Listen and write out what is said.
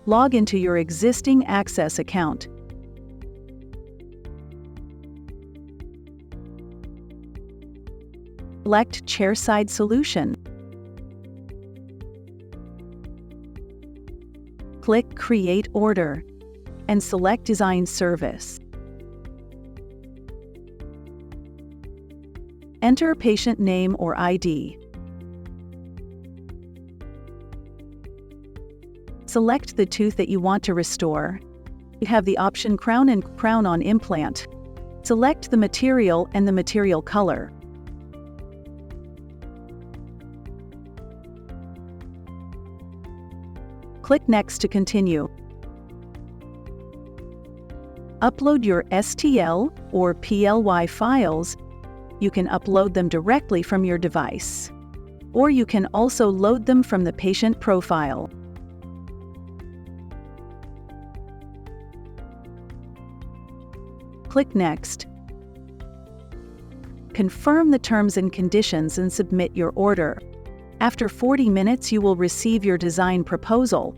Log into your existing Access account. Select Chairside Solution. Click Create Order and select Design Service. Enter patient name or ID. Select the tooth that you want to restore. You have the option Crown and Crown-on Implant. Select the material and the material color. Click Next to continue. Upload your STL or PLY files. You can upload them directly from your device, or you can also load them from the patient profile. Click Next. Confirm the terms and conditions and submit your order. After 40 minutes, you will receive your design proposal.